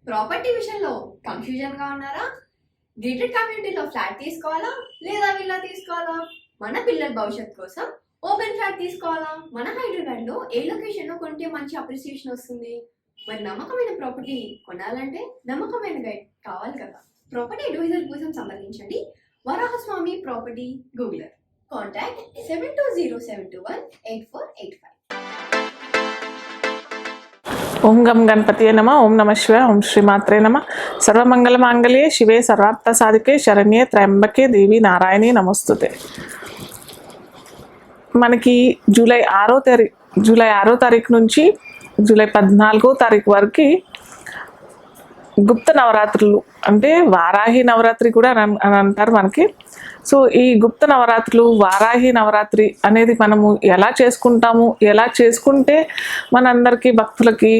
Property విషయంలో కన్ఫ్యూజన్గా ఉన్నారా? Gated కమ్యూనిటీలో ఫ్లాట్ తీసుకోవాలా లేదా విల్లా తీసుకోవాలా? మన పిల్లల భవిష్యత్ కోసం ఓపెన్ ఫ్లాట్ తీసుకోవాలా? మన హైదరాబాద్లో ఏ లొకేషన్లో కొంటే మంచి అప్రిసియేషన్ వస్తుంది? మరి నమ్మకమైన ప్రాపర్టీ కొనాలంటే నమ్మకమైన గైడ్ కావాలి కదా. ప్రాపర్టీ అడ్వైజర్ కోసం సంప్రదించండి వరాహస్వామి ప్రాపర్టీ గూగులర్. కాంటాక్ట్ 7207218485. ఓం గం గణపతియే నమ. ఓం నమ శివాయ. ఓం శ్రీమాత్రే నమ. సర్వమంగళ మాంగళ్యే శివే సర్వార్థ సాధికే శరణ్యే త్రయంబకే దేవి నారాయణి నమస్తుతే. మనకి జూలై 6వ తారీఖు నుంచి జూలై 14వ తారీఖు వరకు గుప్త నవరాత్రులు అంటే వారాహి నవరాత్రి కూడా అని అంటారు మనకి. సో ఈ గుప్త నవరాత్రులు వారాహి నవరాత్రి అనేది మనము ఎలా చేసుకుంటాము, ఎలా చేసుకుంటే మనందరికీ భక్తులకి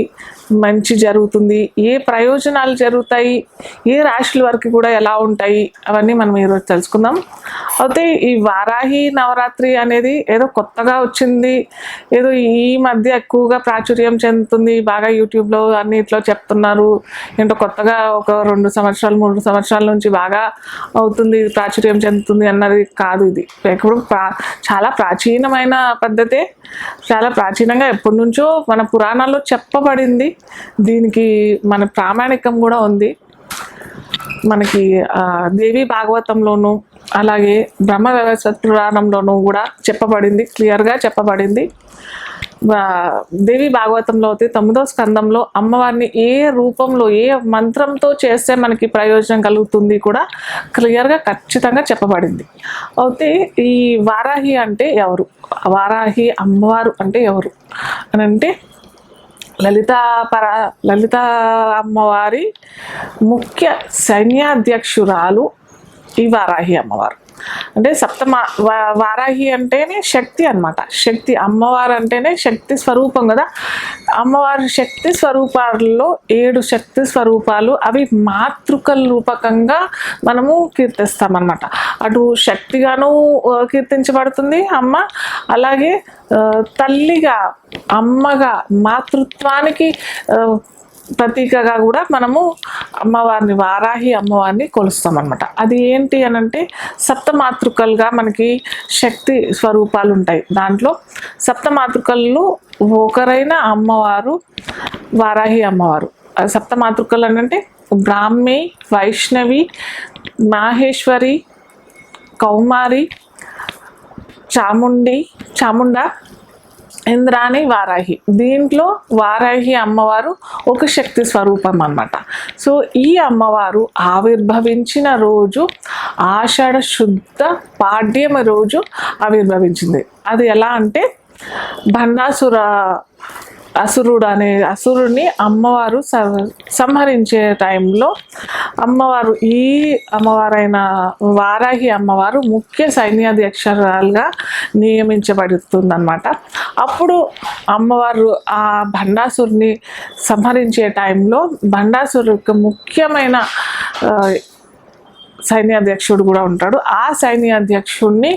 మంచి జరుగుతుంది, ఏ ప్రయోజనాలు జరుగుతాయి, ఏ రాశుల వరకు కూడా ఎలా ఉంటాయి, అవన్నీ మనం ఈరోజు తెలుసుకుందాం. అయితే ఈ వారాహి నవరాత్రి అనేది ఏదో కొత్తగా వచ్చింది, ఏదో ఈ మధ్య ఎక్కువగా ప్రాచుర్యం చెందుతుంది, బాగా యూట్యూబ్లో అన్నిట్లో చెప్తున్నారు, ఏంటో కొత్తగా ఒక 2 సంవత్సరాలు 3 సంవత్సరాల నుంచి బాగా అవుతుంది, ప్రాచుర్యం చెందుతుంది అన్నది కాదు. ఇది ఎప్పుడు చాలా ప్రాచీనమైన పద్ధతే, చాలా ప్రాచీనంగా ఎప్పటి నుంచో మన పురాణాల్లో చెప్పబడింది. దీనికి మన ప్రామాణికం కూడా ఉంది. మనకి దేవి భాగవతంలోను అలాగే బ్రహ్మ వ్యవస్థ పురాణంలోనూ కూడా చెప్పబడింది, క్లియర్గా చెప్పబడింది. దేవి భాగవతంలో అయితే 9వ స్కందంలో అమ్మవారిని ఏ రూపంలో ఏ మంత్రంతో చేస్తే మనకి ప్రయోజనం కలుగుతుంది కూడా క్లియర్గా ఖచ్చితంగా చెప్పబడింది. అయితే ఈ వారాహి అంటే ఎవరు, వారాహి అమ్మవారు అంటే ఎవరు అని అంటే లలిత అమ్మవారి ముఖ్య సైన్యాధ్యక్షురాలు ఈ వారాహి అమ్మవారు. అంటే వారాహి అంటేనే శక్తి అన్నమాట. శక్తి అమ్మవారు అంటేనే శక్తి స్వరూపం కదా. అమ్మవారి శక్తి స్వరూపాలలో 7 శక్తి స్వరూపాలు, అవి మాతృకల రూపకంగా మనము కీర్తిస్తామన్నమాట. అటు శక్తిగాను కీర్తించబడుతుంది అమ్మ, అలాగే తల్లిగా అమ్మగా మాతృత్వానికి ప్రతీకగా కూడా మనము అమ్మవారిని వారాహి అమ్మవారిని కొలుస్తాం అన్నమాట. అది ఏంటి అని అంటే సప్తమాతృకలుగా మనకి శక్తి స్వరూపాలు ఉంటాయి. దాంట్లో సప్తమాతృకల్లో ఒకరైన అమ్మవారు వారాహి అమ్మవారు. సప్తమాతృకలు అని అంటే బ్రాహ్మి, వైష్ణవి, మాహేశ్వరి, కౌమారి, చాముండ, ఇంద్రాణి, వారాహి. దీంట్లో వారాహి అమ్మవారు ఒక శక్తి స్వరూపం అన్నమాట. సో ఈ అమ్మవారు ఆవిర్భవించిన రోజు ఆషాఢ శుద్ధ పాడ్యమి రోజు ఆవిర్భవించింది. అది ఎలా అంటే అసురుడు అనే అసురుడిని అమ్మవారు సంహరించే టైంలో ఈ అమ్మవారైన వారాహి అమ్మవారు ముఖ్య సైన్యాధ్యక్షురాలుగా నియమించబడుతుందన్నమాట. అప్పుడు అమ్మవారు ఆ భండాసురుని సంహరించే టైంలో భండాసురు యొక్క ముఖ్యమైన సైన్యాధ్యక్షుడు కూడా ఉంటాడు. ఆ సైన్యాధ్యక్షుడిని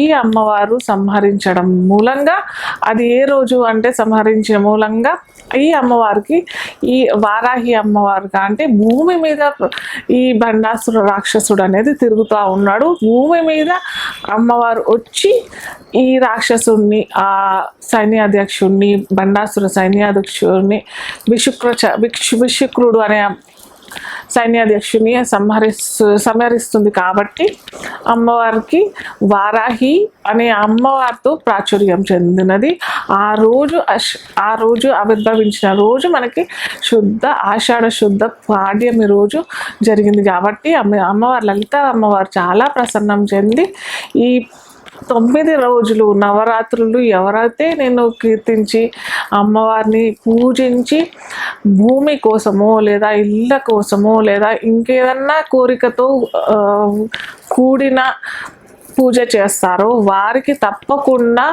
ఈ అమ్మవారు సంహరించడం మూలంగా, అది ఏ రోజు అంటే సంహరించే మూలంగా ఈ అమ్మవారికి, ఈ వారాహి అమ్మవారుగా అంటే భూమి మీద ఈ భండాసుర రాక్షసుడు అనేది తిరుగుతూ ఉన్నాడు. భూమి మీద అమ్మవారు వచ్చి ఈ రాక్షసుడిని, ఆ సైన్యాధ్యక్షుడిని, భండాసుర సైన్యాధ్యక్షుడిని విశుక్రుడు అనే సైన్యాధ్యక్షుని సంహరిస్తుంది. కాబట్టి అమ్మవారికి వారాహి అనే అమ్మవారితో ప్రాచుర్యం చెందినది. ఆ రోజు ఆవిర్భవించిన రోజు మనకి ఆషాఢ శుద్ధ పాడ్యమి రోజు జరిగింది. కాబట్టి అమ్మవారు లలిత అమ్మవారు చాలా ప్రసన్నం చెంది ఈ 9 రోజులు నవరాత్రులు ఎవరైతే నేను కీర్తించి అమ్మవారిని పూజించి భూమి కోసమో లేదా ఇళ్ళ కోసమో లేదా ఇంకేదన్నా కోరికతో కూడిన పూజ చేస్తారో వారికి తప్పకుండా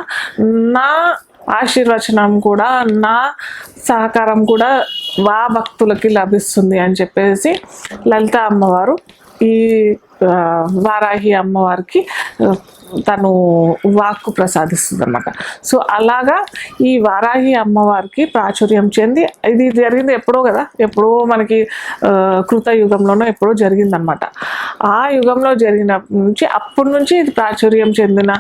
నా ఆశీర్వచనం కూడా, నా సహకారం కూడా భక్తులకి లభిస్తుంది అని చెప్పేసి లలిత అమ్మవారు ఈ వారాహి అమ్మవారికి తను వాక్కు ప్రసాదిస్తుంది అనమాట. సో అలాగా ఈ వారాహి అమ్మవారికి ప్రాచుర్యం చెంది, ఇది జరిగింది ఎప్పుడో కదా, ఎప్పుడో మనకి కృతయుగంలోనో ఎప్పుడో జరిగిందనమాట. ఆ యుగంలో జరిగిన నుంచి అప్పటి నుంచి ఇది ప్రాచుర్యం చెందిన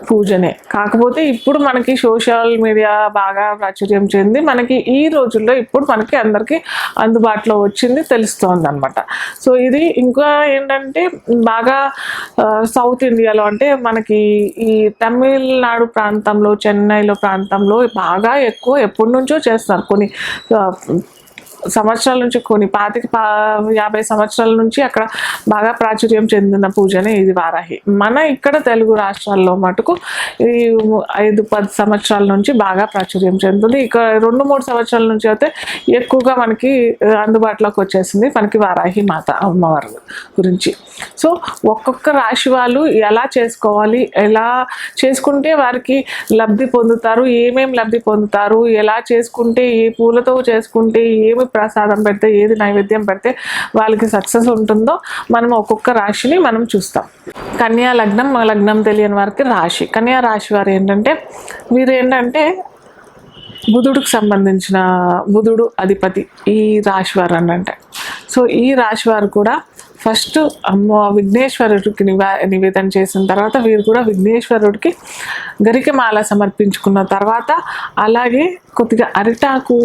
పూజనే. కాకపోతే ఇప్పుడు మనకి సోషల్ మీడియా బాగా ప్రాచుర్యం చెంది మనకి ఈ రోజుల్లో ఇప్పుడు మనకి అందరికీ అందుబాటులో వచ్చింది, తెలుస్తోంది అనమాట. సో ఇది ఇంకా ఏంటంటే బాగా సౌత్ ఇండియాలో అంటే మనకి ఈ తమిళనాడు ప్రాంతంలో, చెన్నైలో ప్రాంతంలో బాగా ఎక్కువ ఎప్పటి నుంచో చేస్తారు. కొన్ని సంవత్సరాల నుంచి, కొన్ని 50 సంవత్సరాల నుంచి అక్కడ బాగా ప్రాచుర్యం చెందిన పూజనే ఇది వారాహి. మన ఇక్కడ తెలుగు రాష్ట్రాల్లో మటుకు ఈ 5-10 సంవత్సరాల నుంచి బాగా ప్రాచుర్యం చెందుతుంది. ఇక 2-3 సంవత్సరాల నుంచి అయితే ఎక్కువగా మనకి అందుబాటులోకి వచ్చేసింది మనకి వారాహి మాత అమ్మవారి గురించి. సో ఒక్కొక్క రాశి వాళ్ళు ఎలా చేసుకోవాలి, ఎలా చేసుకుంటే వారికి లబ్ధి పొందుతారు, ఏమేమి లబ్ధి పొందుతారు, ఎలా చేసుకుంటే, ఏ పూలతో చేసుకుంటే, ఏమి ప్రసాదం పెడితే, ఏది నైవేద్యం పెడితే వాళ్ళకి సక్సెస్ ఉంటుందో మనం ఒక్కొక్క రాశిని మనం చూస్తాం. కన్యా లగ్నం, లగ్నం తెలియని వారికి రాశి. కన్యా రాశి వారు ఏంటంటే వీరు ఏంటంటే బుధుడికి సంబంధించిన, బుధుడు అధిపతి ఈ రాశి వారు అంటే. సో ఈ రాశి వారు కూడా ఫస్ట్ విఘ్నేశ్వరుడికి నివేదన చేసిన తర్వాత వీరు కూడా విఘ్నేశ్వరుడికి గరికమాల సమర్పించుకున్న తర్వాత అలాగే కొద్దిగా అరిటాకు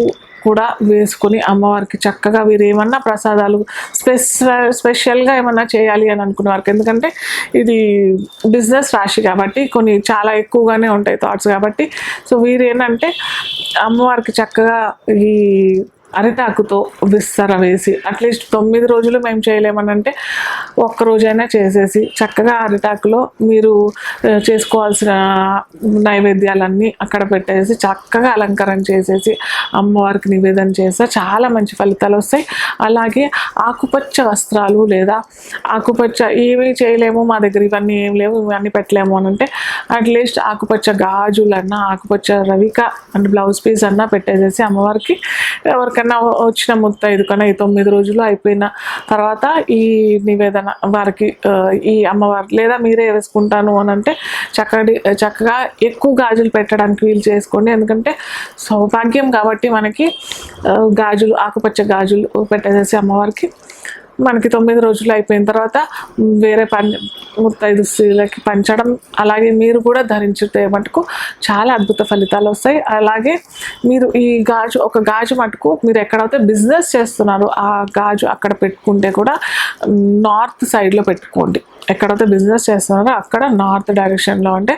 కూడా వేసుకొని అమ్మవారికి చక్కగా వీరు ఏమన్నా ప్రసాదాలు స్పెషల్గా ఏమన్నా చేయాలి అని అనుకునే వారికి, ఎందుకంటే ఇది బిజినెస్ రాశి కాబట్టి కొన్ని చాలా ఎక్కువగానే ఉంటాయి థాట్స్ కాబట్టి, సో వీరు ఏంటంటే అమ్మవారికి చక్కగా ఈ అరిటాకుతో విస్తర వేసి, అట్లీస్ట్ 9 రోజులు మేము చేయలేమనంటే ఒక్కరోజైనా చేసేసి చక్కగా అరిటాకులో మీరు చేసుకోవాల్సిన నైవేద్యాలన్నీ అక్కడ పెట్టేసి చక్కగా అలంకరణ చేసేసి అమ్మవారికి నివేదన చేస్తే చాలా మంచి ఫలితాలు వస్తాయి. అలాగే ఆకుపచ్చ వస్త్రాలు లేదా ఆకుపచ్చ ఏమీ చేయలేము, మా దగ్గర ఇవన్నీ ఏం లేవు, ఇవన్నీ పెట్టలేము అని అంటే అట్లీస్ట్ ఆకుపచ్చ గాజులన్నా, ఆకుపచ్చ రవిక అంటే బ్లౌజ్ పీస్ అన్నా పెట్టేసేసి అమ్మవారికి ఎవరికైనా వచ్చిన ముత్తైదు కన్నా ఈ 9 రోజులు అయిపోయిన తర్వాత ఈ నివేదన వారికి ఈ అమ్మవారు లేదా మీరే వేసుకుంటాను అని అంటే చక్కగా ఎక్కువ గాజులు పెట్టడానికి వీలు చేసుకోండి. ఎందుకంటే సౌభాగ్యం కాబట్టి మనకి గాజులు, ఆకుపచ్చ గాజులు పెట్టేసేసి అమ్మవారికి మనకి 9 రోజులు అయిపోయిన తర్వాత వేరే ముత్తైదు స్త్రీలకి పంచడం, అలాగే మీరు కూడా ధరించితే మటుకు చాలా అద్భుత ఫలితాలు వస్తాయి. అలాగే మీరు ఈ గాజు, ఒక గాజు మటుకు మీరు ఎక్కడైతే బిజినెస్ చేస్తున్నారో ఆ గాజు అక్కడ పెట్టుకుంటే కూడా నార్త్ సైడ్లో పెట్టుకోండి. ఎక్కడైతే బిజినెస్ చేస్తున్నారో అక్కడ నార్త్ డైరెక్షన్లో అంటే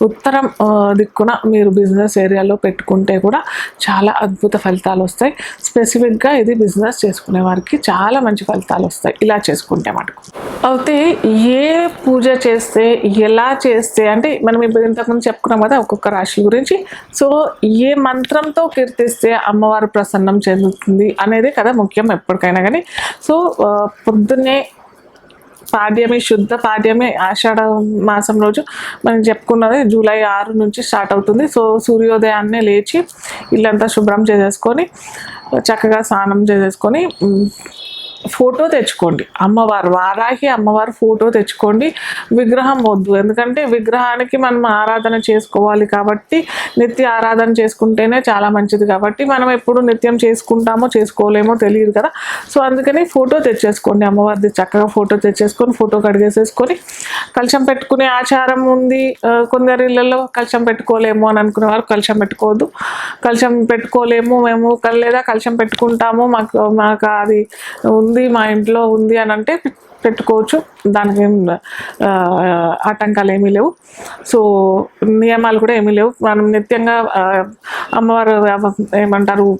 ఉత్తరం దిక్కున మీరు బిజినెస్ ఏరియాలో పెట్టుకుంటే కూడా చాలా అద్భుత ఫలితాలు వస్తాయి. స్పెసిఫిక్గా ఇది బిజినెస్ చేసుకునే వారికి చాలా మంచి ఫలితాలు వస్తాయి ఇలా చేసుకుంటే మటుకు. అయితే ఏ పూజ చేస్తే, ఎలా చేస్తే అంటే మనం ఇప్పుడు ఇంతకుముందు చెప్పుకున్నాం కదా ఒక్కొక్క రాశి గురించి. సో ఏ మంత్రంతో కీర్తిస్తే అమ్మవారు ప్రసన్నం చెందుతుంది అనేది కదా ముఖ్యం ఎప్పటికైనా కానీ. సో పొద్దున్నే పాడ్యమి, శుద్ధ పాడ్యమి ఆషాఢ మాసం రోజు మనం చెప్పుకున్నది జూలై 6 నుంచి స్టార్ట్ అవుతుంది. సో సూర్యోదయాన్నే లేచి ఇల్లంతా శుభ్రం చేసేసుకొని చక్కగా స్నానం చేసేసుకొని ఫోటో తెచ్చుకోండి. అమ్మవారు, వారాహి అమ్మవారు ఫోటో తెచ్చుకోండి. విగ్రహం వద్దు, ఎందుకంటే విగ్రహానికి మనం ఆరాధన చేసుకోవాలి కాబట్టి నిత్య ఆరాధన చేసుకుంటేనే చాలా మంచిది. కాబట్టి మనం ఎప్పుడు నిత్యం చేసుకుంటామో చేసుకోలేమో తెలియదు కదా. సో అందుకని ఫోటో తెచ్చేసుకోండి అమ్మవారిది. చక్కగా ఫోటో తెచ్చేసుకొని ఫోటో కడిగేసేసుకొని కలశం పెట్టుకునే ఆచారం ఉంది. కొందరి ఇళ్ళల్లో కలశం పెట్టుకోలేము అని అనుకునేవారు కలశం పెట్టుకోవద్దు. కలశం పెట్టుకోలేము మేము లేదా కలశం పెట్టుకుంటాము, మాకు అది ఉంది, మా ఇంట్లో ఉంది అని అంటే పెట్టుకోవచ్చు. దానికి ఏం ఆటంకాలు ఏమీ లేవు. సో నియమాలు కూడా ఏమీ లేవు. మనం నిత్యంగా అమ్మవారు ఏమంటారు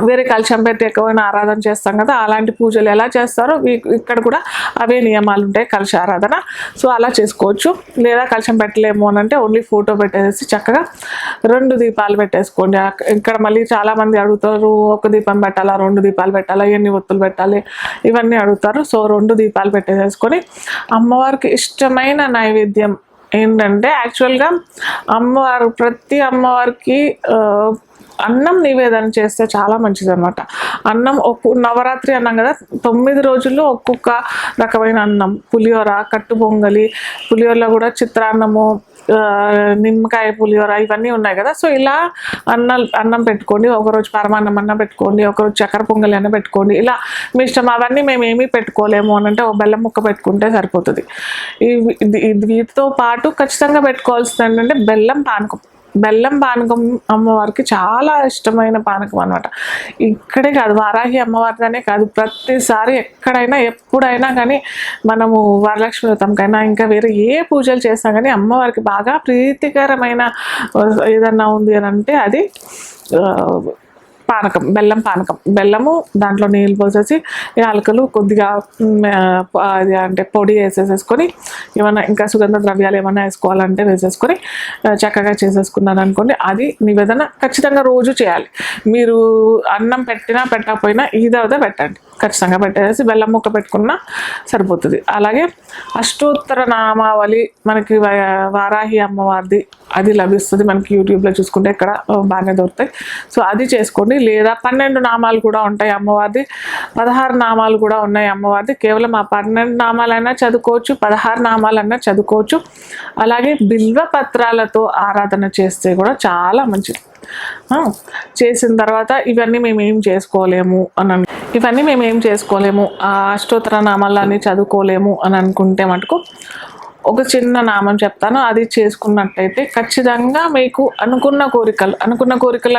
వేరే కలశం పెట్టి ఎక్కువైనా ఆరాధన చేస్తాం కదా, అలాంటి పూజలు ఎలా చేస్తారో ఇక్కడ కూడా అవే నియమాలు ఉంటాయి కలశ ఆరాధన. సో అలా చేసుకోవచ్చు. లేదా కలశం పెట్టలేము అని అంటే ఓన్లీ ఫోటో పెట్టేసి చక్కగా 2 దీపాలు పెట్టేసుకోండి. ఇక్కడ మళ్ళీ చాలామంది అడుగుతారు, 1 దీపం పెట్టాలా, 2 దీపాలు పెట్టాలా, ఎన్ని ఒత్తులు పెట్టాలి, ఇవన్నీ అడుగుతారు. సో 2 దీపాలు పెట్టేసేసుకొని అమ్మవారికి ఇష్టమైన నైవేద్యం ఏంటంటే యాక్చువల్గా ప్రతి అమ్మవారికి అన్నం నివేదన చేస్తే చాలా మంచిది అనమాట. అన్నం నవరాత్రి అన్నాం కదా, 9 రోజుల్లో ఒక్కొక్క రకమైన అన్నం, పులిహోర, కట్టు పొంగలి, పులిహోరలో కూడా చిత్రాన్నము, నిమ్మకాయ పులిహోర ఇవన్నీ ఉన్నాయి కదా. సో ఇలా అన్నం పెట్టుకోండి, ఒకరోజు పరమాన్నం అన్న పెట్టుకోండి, ఒకరోజు చక్కెర పొంగలి అన్న పెట్టుకోండి. ఇలా మీ ఇష్టం. అవన్నీ మేము ఏమీ పెట్టుకోలేము అని అంటే ఒక బెల్లం ముక్క పెట్టుకుంటే సరిపోతుంది. వీటితో పాటు ఖచ్చితంగా పెట్టుకోవాల్సింది ఏంటంటే బెల్లం పానకం. బెల్లం పానకం అమ్మవారికి చాలా ఇష్టమైన పానకం అనమాట. ఇక్కడే కాదు, వారాహి అమ్మవారిదనే కాదు, ప్రతిసారి ఎక్కడైనా ఎప్పుడైనా కానీ మనము వరలక్ష్మి వ్రతంకైనా ఇంకా వేరే ఏ పూజలు చేసినా కానీ అమ్మవారికి బాగా ప్రీతికరమైన ఏదన్నా ఉంది అని అంటే అది పానకం, బెల్లం పానకం. బెల్లము దాంట్లో నీళ్ళు పోసేసి యాలకులు కొద్దిగా అది అంటే పొడి వేసేసుకొని, ఏమైనా ఇంకా సుగంధ ద్రవ్యాలు ఏమైనా వేసుకోవాలంటే వేసేసుకొని చక్కగా చేసేసుకున్నాను అనుకోండి. అది నివేదన ఖచ్చితంగా రోజు చేయాలి. మీరు అన్నం పెట్టినా పెట్టకపోయినా ఇదవదే పెట్టండి, ఖచ్చితంగా పెట్టేసి బెల్లం ముక్క పెట్టుకున్నా సరిపోతుంది. అలాగే అష్టోత్తర నామావళి మనకి వారాహి అమ్మవారిది అది లభిస్తుంది మనకి యూట్యూబ్లో చూసుకుంటే, ఇక్కడ బాగానే దొరుకుతాయి. సో అది చేసుకోండి. లేదా 12 నామాలు కూడా ఉంటాయి అమ్మవారిది, 16 నామాలు కూడా ఉన్నాయి అమ్మవారిది. కేవలం ఆ 12 నామాలైనా చదువుకోవచ్చు, 16 నామాలైనా చదువుకోవచ్చు. అలాగే బిల్వ పత్రాలతో ఆరాధన చేస్తే కూడా చాలా మంచిది. చేసిన తర్వాత ఇవన్నీ మేము ఏం చేసుకోలేము ఆ అష్టోత్తర నామాలని చదువుకోలేము అని అనుకుంటే మటుకు ఒక చిన్న నామం చెప్తాను, అది చేసుకున్నట్టయితే ఖచ్చితంగా మీకు అనుకున్న కోరికలు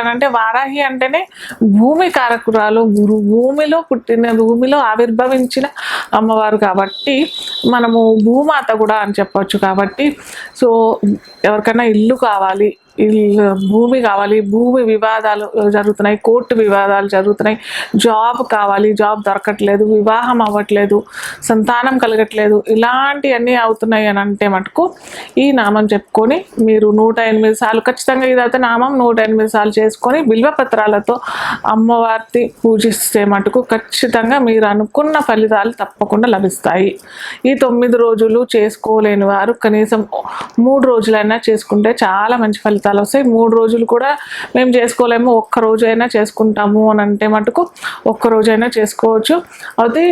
అని అంటే వారాహి అంటేనే భూమి కారకురాలు, భూమిలో పుట్టిన, భూమిలో ఆవిర్భవించిన అమ్మవారు కాబట్టి మనము భూమాత కూడా అని చెప్పవచ్చు. కాబట్టి సో ఎవరికైనా ఇల్లు కావాలి, భూమి కావాలి, భూమి వివాదాలు జరుగుతున్నాయి, కోర్టు వివాదాలు జరుగుతున్నాయి, జాబ్ కావాలి, జాబ్ దొరకట్లేదు, వివాహం అవ్వట్లేదు, సంతానం కలగట్లేదు, ఇలాంటివన్నీ అవుతున్నాయి అని అంటే మటుకు ఈ నామం చెప్పుకొని మీరు 108 సార్లు, ఖచ్చితంగా ఇదైతే నామం 108 సార్లు చేసుకొని బిల్వపత్రాలతో అమ్మవారిని పూజిస్తే మటుకు ఖచ్చితంగా మీరు అనుకున్న ఫలితాలు తప్పకుండా లభిస్తాయి. ఈ 9 రోజులు చేసుకోలేని వారు కనీసం 3 రోజులైనా చేసుకుంటే చాలా మంచి ఫలితాలు వస్తాయి. 3 రోజులు కూడా మేము చేసుకోలేము, ఒక్క రోజైనా చేసుకుంటాము అని అంటే మటుకు ఒక్క రోజైనా చేసుకోవచ్చు. అది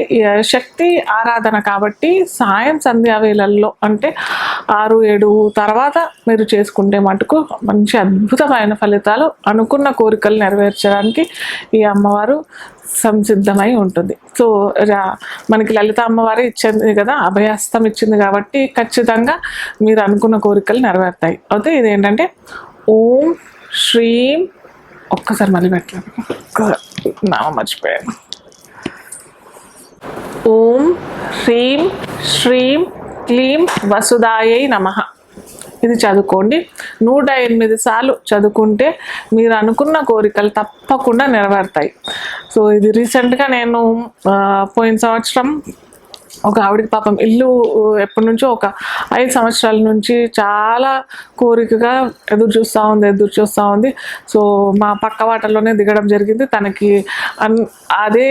శక్తి ఆరాధన కాబట్టి సాయం సంధ్యా వేళల్లో అంటే 6-7 తర్వాత మీరు చేసుకుంటే మటుకు మంచి అద్భుతమైన ఫలితాలు, అనుకున్న కోరికలు నెరవేర్చడానికి ఈ అమ్మవారు సంసిద్ధమై ఉంటుంది. సో మనకి లలిత అమ్మవారే ఇచ్చింది కదా, అభయహస్తం ఇచ్చింది కాబట్టి ఖచ్చితంగా మీరు అనుకున్న కోరికలు నెరవేరుతాయి. అయితే ఇదేంటంటే ఓం శ్రీం, ఒక్కసారి మళ్ళీ పెట్టలేదు, నామం మర్చిపోయాను. ఓం హ్రీం శ్రీం క్లీం వసుదాయై నమః. ఇది చదువుకోండి. 108 సార్లు చదువుకుంటే మీరు అనుకున్న కోరికలు తప్పకుండా నెరవేరుతాయి. సో ఇది రీసెంట్గా నేను పోయిన సంవత్సరం ఒక ఆవిడకి పాపం ఇల్లు ఎప్పటి నుంచో ఒక 5 సంవత్సరాల నుంచి చాలా కోరికగా ఎదురు చూస్తూ ఉంది. సో మా పక్క వాటల్లోనే దిగడం జరిగింది. తనకి అదే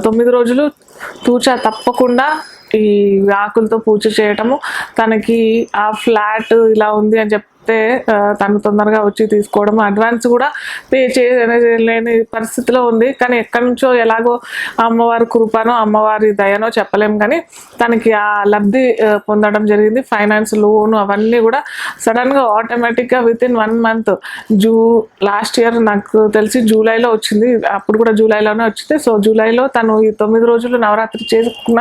9 రోజులు తూచా తప్పకుండా ఈ ఆకులతో పూజ చేయటము, తనకి ఆ ఫ్లాట్ ఇలా ఉంది అని చెప్తే తను తొందరగా వచ్చి తీసుకోవడం, అడ్వాన్స్ కూడా పే చేయలేని పరిస్థితిలో ఉంది. కానీ ఎక్కడి నుంచో ఎలాగో అమ్మవారి కృపనో అమ్మవారి దయనో చెప్పలేము, కానీ తనకి ఆ లబ్ధి పొందడం జరిగింది. ఫైనాన్స్ లోను అవన్నీ కూడా సడన్గా ఆటోమేటిక్గా వితిన్ 1 మంత్ లాస్ట్ ఇయర్ నాకు తెలిసి జూలైలో వచ్చింది. అప్పుడు కూడా జూలైలోనే వచ్చింది. సో జూలైలో తను ఈ 9 రోజులు నవరాత్రి చేసుకున్న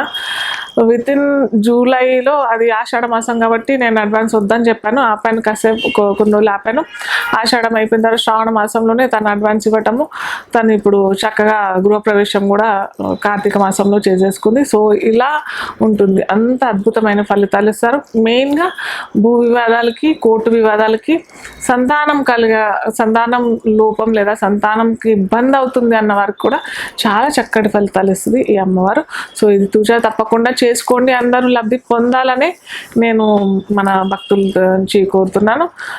వితిన్ జూలైలో, అది ఆషాఢ మాసం కాబట్టి నేను అడ్వాన్స్ వద్దని చెప్పాను, ఆపాను, కాసేపు కొన్ని రోజులు ఆపాను. ఆషాఢం అయిపోయిన తర్వాత శ్రావణ మాసంలోనే తను అడ్వాన్స్ ఇవ్వటము, తను ఇప్పుడు చక్కగా గృహప్రవేశం కూడా కార్తీక మాసంలో చేసేసుకుంది. సో ఇలా ఉంటుంది, అంత అద్భుతమైన ఫలితాలు ఇస్తారు. మెయిన్గా భూ వివాదాలకి, కోర్టు వివాదాలకి, సంతానం లోపం లేదా సంతానంకి ఇబ్బంది అవుతుంది అన్న వారికి కూడా చాలా చక్కటి ఫలితాలు ఇస్తుంది ఈ అమ్మవారు. సో ఇది తూచా తప్పకుండా చేసుకోండి, అందరూ లబ్ధి పొందాలని నేను మన భక్తుల నుంచి కోరుతున్నాను.